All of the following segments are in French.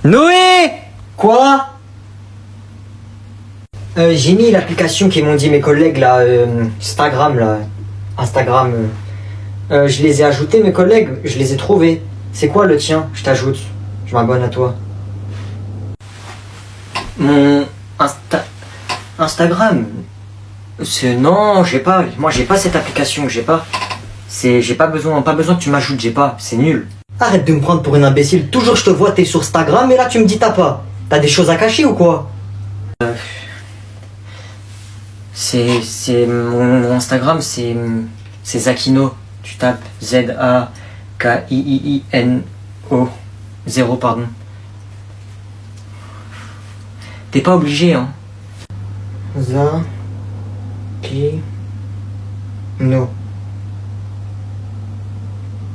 Noé! Quoi? J'ai mis l'application qui m'ont dit mes collègues là, Instagram là. Instagram. Je les ai ajoutés mes collègues, je les ai trouvés. C'est quoi le tien? Je t'ajoute. Je m'abonne à toi. Mon Instagram. Non, j'ai pas. Moi j'ai pas cette application, j'ai pas. J'ai pas besoin que tu m'ajoutes, j'ai pas. C'est nul. Arrête de me prendre pour une imbécile. Toujours je te vois, t'es sur Instagram et là tu me dis t'as pas. T'as des choses à cacher ou quoi? Mon Instagram, c'est Zakino. Tu tapes Z-A-K-I-I-I-N-O. 0, pardon. T'es pas obligé, hein. Zakino.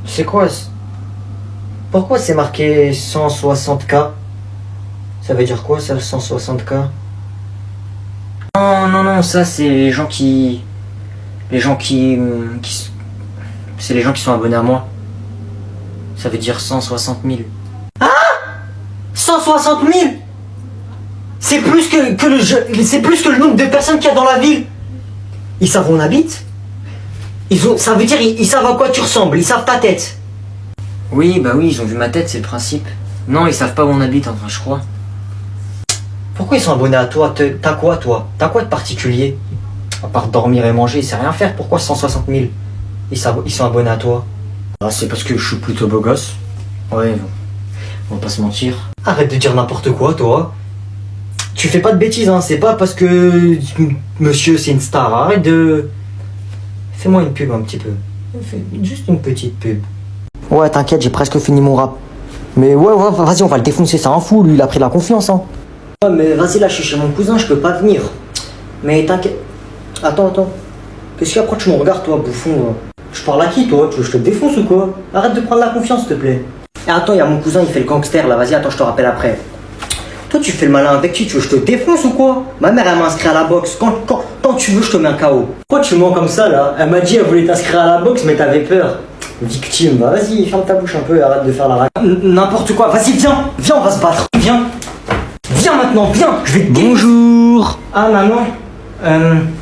C'est quoi? Pourquoi c'est marqué 160K? Ça veut dire quoi ça, 160K? Non, ça c'est les gens qui... C'est les gens qui sont abonnés à moi. Ça veut dire 160 000. Ah! 160 000! C'est plus c'est plus que le nombre de personnes qu'il y a dans la ville. Ils savent où on habite. Ça veut dire ils savent à quoi tu ressembles, ils savent ta tête. Oui, bah oui, ils ont vu ma tête, c'est le principe. Non, ils savent pas où on habite, enfin, je crois. Pourquoi ils sont abonnés à toi? T'as quoi, toi? T'as quoi de particulier? À part dormir et manger, il sait rien faire. Pourquoi 160 000? Ils sont abonnés à toi? Ah, c'est parce que je suis plutôt beau gosse. Ouais, on va pas se mentir. Arrête de dire n'importe quoi, toi. Tu fais pas de bêtises, hein. C'est pas parce que monsieur c'est une star. Arrête de... Fais-moi une pub un petit peu. Fais juste une petite pub. Ouais, t'inquiète, j'ai presque fini mon rap. Mais ouais, vas-y, on va le défoncer, c'est un fou, lui, il a pris la confiance, hein. Ouais, mais vas-y, là, je suis chez mon cousin, je peux pas venir. Mais t'inquiète. Attends. Qu'est-ce qu'après tu me regardes, toi, bouffon? Je parle à qui, toi? Tu veux que je te défonce ou quoi? Arrête de prendre la confiance, s'il te plaît. Et attends, il y a mon cousin, il fait le gangster, là, vas-y, attends, je te rappelle après. Toi, tu fais le malin avec qui? Tu veux que je te défonce ou quoi? Ma mère, elle m'a inscrit à la boxe. Quand tu veux, je te mets un KO. Pourquoi tu mens comme ça, là? Elle m'a dit, elle voulait t'inscrire à la boxe, mais t'avais peur. Victime, bah vas-y, ferme ta bouche un peu et arrête de faire la raque. N'importe quoi, vas-y, viens, on va se battre, viens maintenant, viens, je vais te... Bonjour. Ah, maman,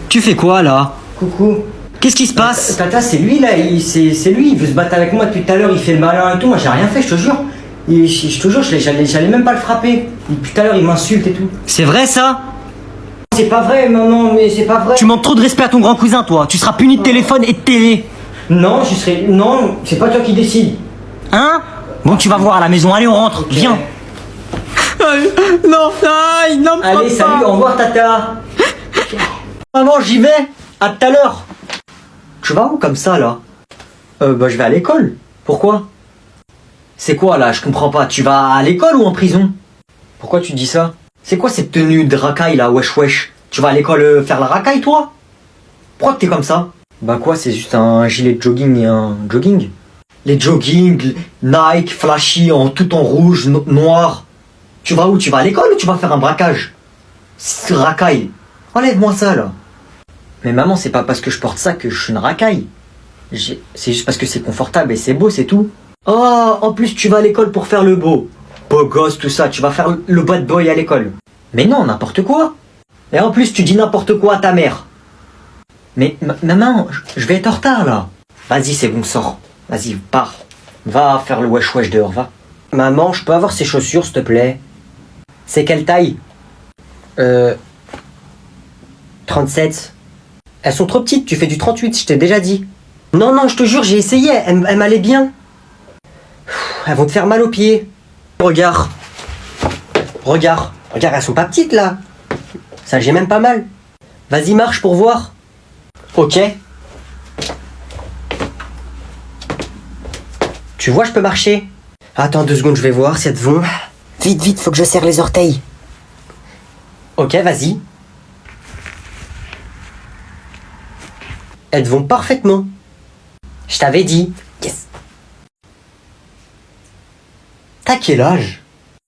tu fais quoi, là? Coucou. Qu'est-ce qui se passe? Tata, c'est lui, là, c'est lui, il veut se battre avec moi depuis tout à l'heure, il fait le malin et tout, moi j'ai rien fait, je te jure. Je te jure, j'allais même pas le frapper. Depuis tout à l'heure, il m'insulte et tout. C'est vrai, ça? C'est pas vrai, maman, mais c'est pas vrai. Tu manques trop de respect à ton grand cousin, toi. Tu seras puni de téléphone et de télé. Non, non, c'est pas toi qui décide. Hein? Bon, tu vas voir à la maison. Allez, on rentre. Okay. Viens. Non. Allez, salut, au revoir, tata. Maman, j'y vais. À tout à l'heure. Tu vas où comme ça, là? Bah, je vais à l'école. Pourquoi? C'est quoi, là? Je comprends pas. Tu vas à l'école ou en prison? Pourquoi tu dis ça? C'est quoi cette tenue de racaille, là? Wesh. Tu vas à l'école faire la racaille, toi? Pourquoi t'es comme ça? Bah quoi, c'est juste un gilet de jogging et un jogging. Les jogging, Nike, flashy, tout en rouge, noir. Tu vas où? Tu vas à l'école ou tu vas faire un braquage? Racaille. Enlève-moi ça, là. Mais maman, c'est pas parce que je porte ça que je suis une racaille. C'est juste parce que c'est confortable et c'est beau, c'est tout. Oh, en plus tu vas à l'école pour faire le beau. Beau gosse, tout ça, tu vas faire le bad boy à l'école. Mais non, n'importe quoi. Et en plus tu dis n'importe quoi à ta mère. Mais maman, je vais être en retard là. Vas-y, c'est bon, sors. Vas-y, pars. Va faire le wesh dehors, va. Maman, je peux avoir ces chaussures, s'il te plaît? C'est quelle taille? 37. Elles sont trop petites, tu fais du 38, je t'ai déjà dit. Non, je te jure, j'ai essayé, elles m'allaient bien. Elles vont te faire mal aux pieds. Regarde, elles sont pas petites là. Ça, j'ai même pas mal. Vas-y, marche pour voir. Ok. Tu vois, je peux marcher. Attends 2 secondes, je vais voir si elles te vont. Vite, faut que je serre les orteils. Ok, vas-y. Elles te vont parfaitement. Je t'avais dit. Yes. T'as quel âge?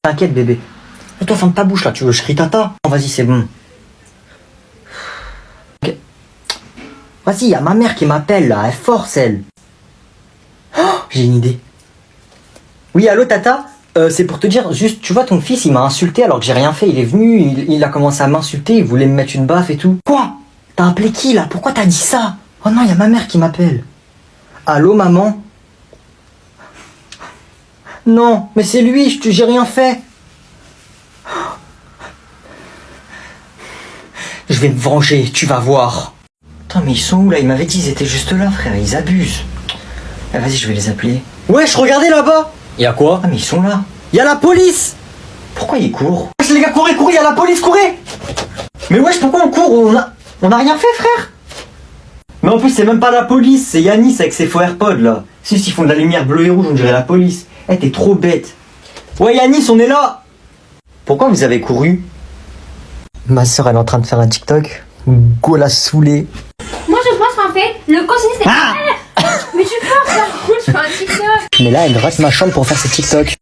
T'inquiète, bébé. Toi, ferme ta bouche là, tu veux que je crie tata? Non, vas-y, c'est bon. Ok. Vas-y, y a ma mère qui m'appelle là, elle force elle. Oh, j'ai une idée. Oui, allô tata? C'est pour te dire, juste, tu vois, ton fils, il m'a insulté alors que j'ai rien fait. Il est venu, il a commencé à m'insulter, il voulait me mettre une baffe et tout. Quoi? T'as appelé qui, là? Pourquoi t'as dit ça? Oh non, il y a ma mère qui m'appelle. Allô, maman? Non, mais c'est lui, j'ai rien fait. Je vais me venger, tu vas voir. Putain, mais ils sont où, là? Ils m'avaient dit, ils étaient juste là, frère, ils abusent. Ah, vas-y, je vais les appeler. Wesh, regardez là-bas. Y'a quoi? Ah, mais ils sont là. Y'a la police. Pourquoi ils courent? Wesh, les gars, courez, y'a la police, courez. Mais wesh, pourquoi on court? On a rien fait, frère. Mais en plus, c'est même pas la police, c'est Yanis avec ses faux AirPods, là. Si, s'ils font de la lumière bleue et rouge, on dirait la police. Eh, t'es trop bête. Ouais, Yanis, on est là. Pourquoi vous avez couru? Ma soeur, elle est en train de faire un TikTok. Go la saoulée. Moi, je pense qu'en fait, le conseiller, c'est pas mal. Mais tu penses, ça je fais un TikTok. Mais là, elle rate ma chambre pour faire ses TikTok.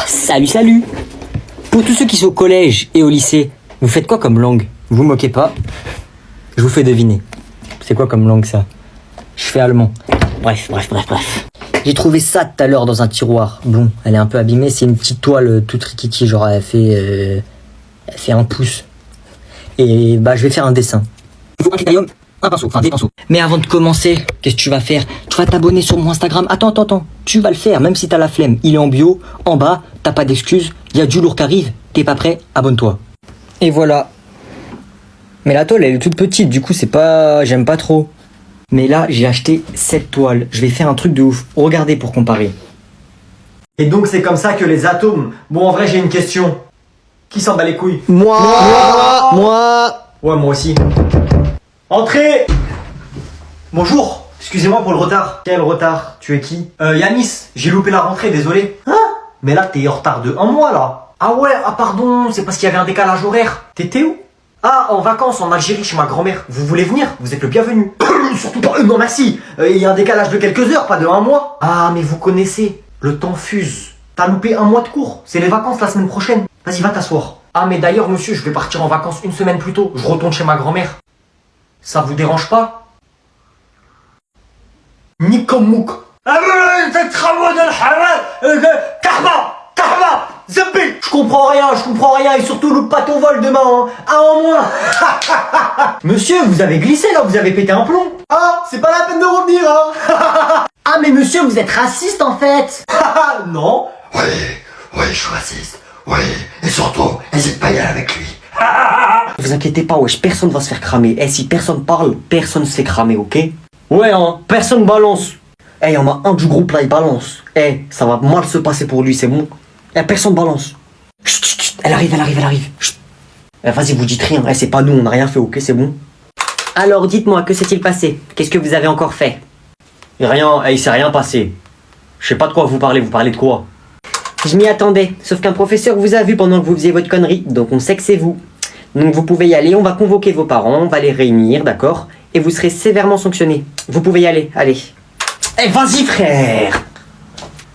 Salut. Pour tous ceux qui sont au collège et au lycée, vous faites quoi comme langue? Vous moquez pas. Je vous fais deviner. C'est quoi comme langue, ça? Je fais allemand. Bref. J'ai trouvé ça tout à l'heure dans un tiroir. Bon, elle est un peu abîmée, c'est une petite toile toute rikiki, genre elle fait 1 pouce. Et bah je vais faire un dessin. Il faut un critérium, un pinceau, enfin des pinceaux. Mais avant de commencer, qu'est-ce que tu vas faire? Tu vas t'abonner sur mon Instagram. Attends. Tu vas le faire, même si t'as la flemme. Il est en bio, en bas, t'as pas d'excuses, il y a du lourd qui arrive, t'es pas prêt, abonne-toi. Et voilà. Mais la toile elle est toute petite, du coup c'est pas... j'aime pas trop. Mais là, j'ai acheté cette toile. Je vais faire un truc de ouf. Regardez pour comparer. Et donc, c'est comme ça que les atomes... Bon, en vrai, j'ai une question. Qui s'en bat les couilles? Moi. Ouais, moi aussi. Entrez. Bonjour. Excusez-moi pour le retard. Quel retard? Tu es qui? Yanis, j'ai loupé la rentrée, désolé. Hein? Mais là, t'es en retard de 1 mois, là. Ah ouais, pardon, c'est parce qu'il y avait un décalage horaire. T'étais où? Ah, en vacances en Algérie chez ma grand-mère. Vous voulez venir? Vous êtes le bienvenu. Surtout pas... non, merci. Il y a un décalage de quelques heures, pas de 1 mois. Ah, mais vous connaissez. Le temps fuse. T'as loupé 1 mois de cours. C'est les vacances la semaine prochaine. Vas-y, va t'asseoir. Ah, mais d'ailleurs, monsieur, je vais partir en vacances 1 semaine plus tôt. Je retourne chez ma grand-mère. Ça vous dérange pas? Ni comme mouk. Ah, mais c'est travaux de l'haral. Kahba. Zambi. Je comprends rien, et surtout loupe pas ton vol demain, hein. Ah, en moins. Monsieur, vous avez glissé là, vous avez pété un plomb. Ah, c'est pas la peine de revenir, hein. Ah, mais monsieur, vous êtes raciste en fait. Non. Oui, je suis raciste. Oui, et surtout, n'hésite pas à y aller avec lui. Vous inquiétez pas, wesh, personne va se faire cramer. Eh, si personne parle, personne se fait cramer, ok? Ouais, hein, personne balance. Eh, y en a un du groupe là, il balance. Eh, ça va mal se passer pour lui, c'est bon. Eh, personne balance. Chut, elle arrive. Chut. Eh, vas-y, vous dites rien. Eh, c'est pas nous, on n'a rien fait, ok, c'est bon. Alors, dites-moi, que s'est-il passé? Qu'est-ce que vous avez encore fait? Rien, il s'est rien passé. Je sais pas de quoi vous parlez de quoi? Je m'y attendais, sauf qu'un professeur vous a vu pendant que vous faisiez votre connerie, donc on sait que c'est vous. Donc vous pouvez y aller, on va convoquer vos parents, on va les réunir, d'accord? Et vous serez sévèrement sanctionnés. Vous pouvez y aller, allez. Eh, vas-y frère!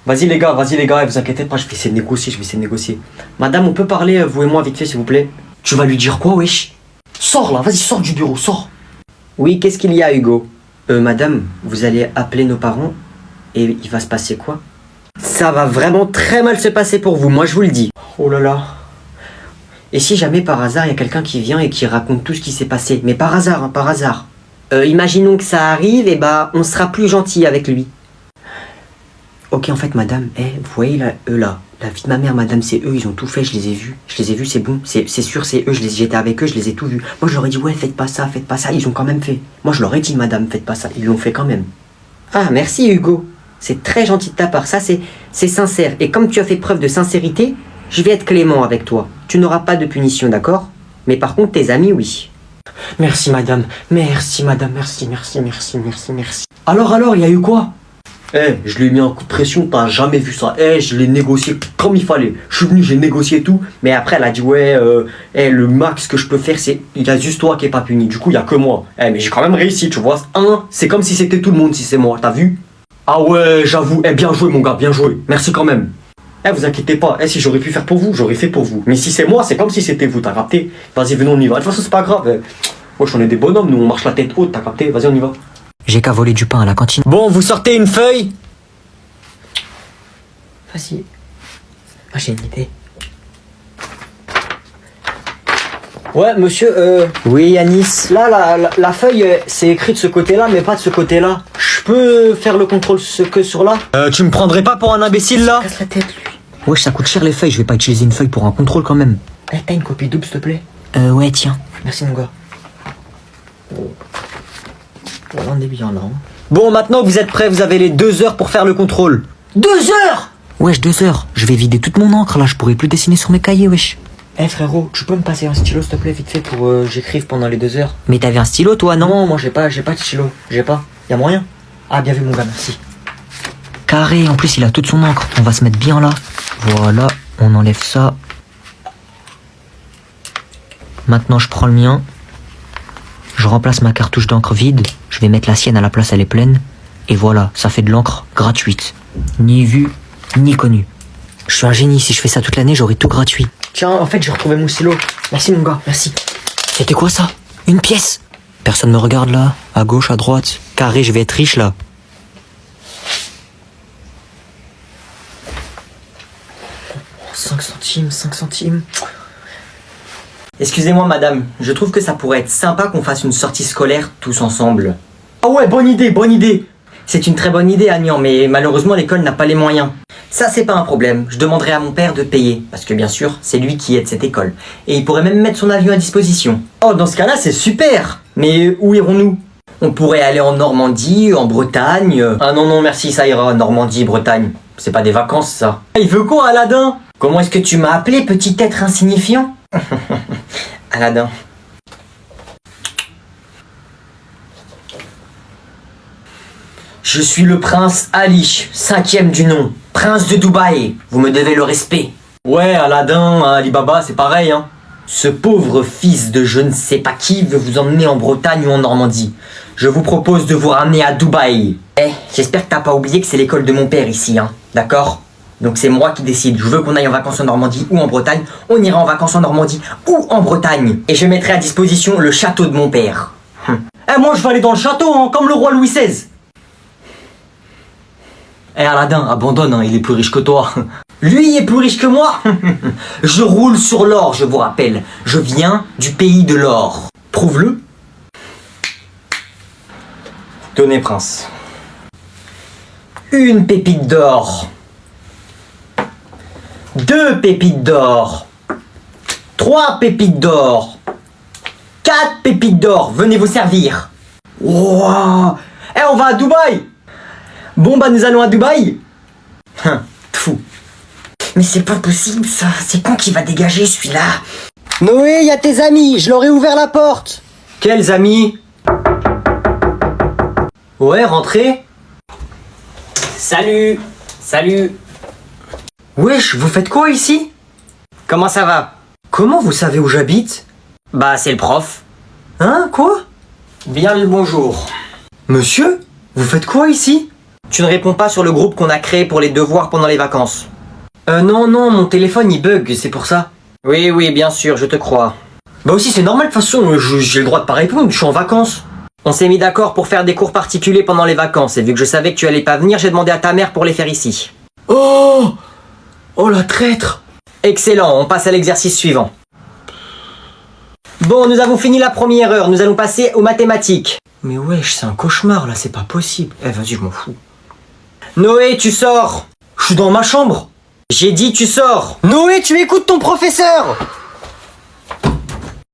Vas-y les gars, vous inquiétez pas, je vais essayer de négocier. Madame, on peut parler, vous et moi, vite fait, s'il vous plaît? Tu vas lui dire quoi, wesh? Sors là, vas-y, sors du bureau, sors. Oui, qu'est-ce qu'il y a, Hugo? Madame, vous allez appeler nos parents et il va se passer quoi? Ça va vraiment très mal se passer pour vous, moi je vous le dis. Oh là là. Et si jamais par hasard il y a quelqu'un qui vient et qui raconte tout ce qui s'est passé? Mais par hasard, hein, par hasard. Imaginons que ça arrive, et bah on sera plus gentil avec lui. Ok, en fait madame, vous voyez là, eux là, la vie de ma mère, madame, c'est eux, ils ont tout fait, je les ai vus, c'est bon, c'est sûr, c'est eux, j'étais avec eux, je les ai tout vus. Moi je leur ai dit, ouais, faites pas ça, ils ont quand même fait. Moi je leur ai dit, madame, faites pas ça, ils l'ont fait quand même. Ah, merci Hugo, c'est très gentil de ta part, ça c'est sincère. Et comme tu as fait preuve de sincérité, je vais être clément avec toi. Tu n'auras pas de punition, d'accord? Mais par contre, tes amis, oui. Merci madame, merci. Alors, il y a eu quoi? Je lui ai mis un coup de pression, t'as jamais vu ça. Je l'ai négocié comme il fallait. Je suis venu, j'ai négocié tout. Mais après, elle a dit, le max que je peux faire, c'est... Il y a juste toi qui est pas puni. Du coup, il y a que moi. Mais j'ai quand même réussi, tu vois. C'est comme si c'était tout le monde si c'est moi, t'as vu? Ah ouais, j'avoue. Bien joué, mon gars, bien joué. Merci quand même. Vous inquiétez pas. Si j'aurais pu faire pour vous, j'aurais fait pour vous. Mais si c'est moi, c'est comme si c'était vous, t'as capté? Vas-y, venons, on y va. De toute façon, c'est pas grave. Wesh, on est des bonhommes, nous, on marche la tête haute, t'as capté? Vas-y, on y va. J'ai qu'à voler du pain à la cantine. Bon, vous sortez une feuille. Vas-y. Ah, j'ai une idée. Ouais, monsieur, Oui, Yanis. Là, la feuille, c'est écrit de ce côté-là, mais pas de ce côté-là. Je peux faire le contrôle que sur là? Tu me prendrais pas pour un imbécile, là? Casse la tête, lui. Wesh, ça coûte cher les feuilles, je vais pas utiliser une feuille pour un contrôle quand même. Eh, t'as une copie double, s'il te plaît? Ouais, tiens. Merci, mon gars. On est bien là. Hein. Bon, maintenant vous êtes prêts, vous avez les 2 heures pour faire le contrôle. 2 heures? Wesh, 2 heures. Je vais vider toute mon encre là, je pourrai plus dessiner sur mes cahiers, wesh. Eh frérot, tu peux me passer un stylo s'il te plaît vite fait pour que j'écrive pendant les 2 heures? Mais t'avais un stylo toi, non? Non, moi j'ai pas de stylo. J'ai pas. Y'a moyen? Ah, bien vu mon gars, merci. Carré, en plus il a toute son encre. On va se mettre bien là. Voilà, on enlève ça. Maintenant je prends le mien. Je remplace ma cartouche d'encre vide. Je vais mettre la sienne à la place, elle est pleine. Et voilà, ça fait de l'encre gratuite. Ni vue, ni connue. Je suis un génie, si je fais ça toute l'année, j'aurai tout gratuit. Tiens, en fait j'ai retrouvé mon stylo. Merci mon gars, merci. C'était quoi ça? Une pièce? Personne me regarde là? À gauche, à droite? Carré, je vais être riche là. Oh, 5 centimes, 5 centimes. Excusez-moi madame, je trouve que ça pourrait être sympa qu'on fasse une sortie scolaire tous ensemble. Ah ouais, bonne idée, bonne idée. C'est une très bonne idée Agnan, mais malheureusement l'école n'a pas les moyens. Ça c'est pas un problème, je demanderai à mon père de payer, parce que bien sûr c'est lui qui aide cette école. Et il pourrait même mettre son avion à disposition. Oh dans ce cas là c'est super. Mais où irons-nous? On pourrait aller en Normandie, en Bretagne. Ah non non merci, ça ira, Normandie, Bretagne. C'est pas des vacances ça. Il veut quoi Aladdin? Comment est-ce que tu m'as appelé petit être insignifiant? Aladdin. Je suis le prince Ali, 5e du nom, prince de Dubaï. Vous me devez le respect. Ouais, Aladdin, Alibaba, c'est pareil, hein. Ce pauvre fils de je ne sais pas qui veut vous emmener en Bretagne ou en Normandie. Je vous propose de vous ramener à Dubaï. Eh, j'espère que t'as pas oublié que c'est l'école de mon père ici, hein. D'accord? Donc c'est moi qui décide, je veux qu'on aille en vacances en Normandie ou en Bretagne, on ira en vacances en Normandie ou en Bretagne. Et je mettrai à disposition le château de mon père. Eh moi je vais aller dans le château, hein, comme le roi Louis XVI. Eh Aladdin, abandonne, hein, il est plus riche que toi. Lui est plus riche que moi. Je roule sur l'or, je vous rappelle. Je viens du pays de l'or. Prouve-le. Tenez prince. Une pépite d'or. 2 pépites d'or, 3 pépites d'or, 4 pépites d'or, venez vous servir. Wow. Eh, on va à Dubaï. Bon bah nous allons à Dubaï. Fou. Mais c'est pas possible ça, c'est quand qui va dégager celui-là? Noé, y a tes amis, je leur ai ouvert la porte. Quels amis? Ouais, rentrez. Salut. Salut. Wesh, vous faites quoi ici? Comment ça va? Comment vous savez où j'habite? Bah, c'est le prof. Hein, quoi? Bien le bonjour. Monsieur, vous faites quoi ici? Tu ne réponds pas sur le groupe qu'on a créé pour les devoirs pendant les vacances. Non, mon téléphone il bug, c'est pour ça. Oui, bien sûr, je te crois. Bah aussi, c'est normal de toute façon, j'ai le droit de pas répondre, je suis en vacances. On s'est mis d'accord pour faire des cours particuliers pendant les vacances, et vu que je savais que tu allais pas venir, j'ai demandé à ta mère pour les faire ici. Oh! Oh la traître! Excellent, on passe à l'exercice suivant. Bon, nous avons fini la première heure, nous allons passer aux mathématiques. Mais wesh, c'est un cauchemar là, c'est pas possible. Eh vas-y, je m'en fous. Noé, tu sors. Je suis dans ma chambre. J'ai dit tu sors. Noé, tu écoutes ton professeur.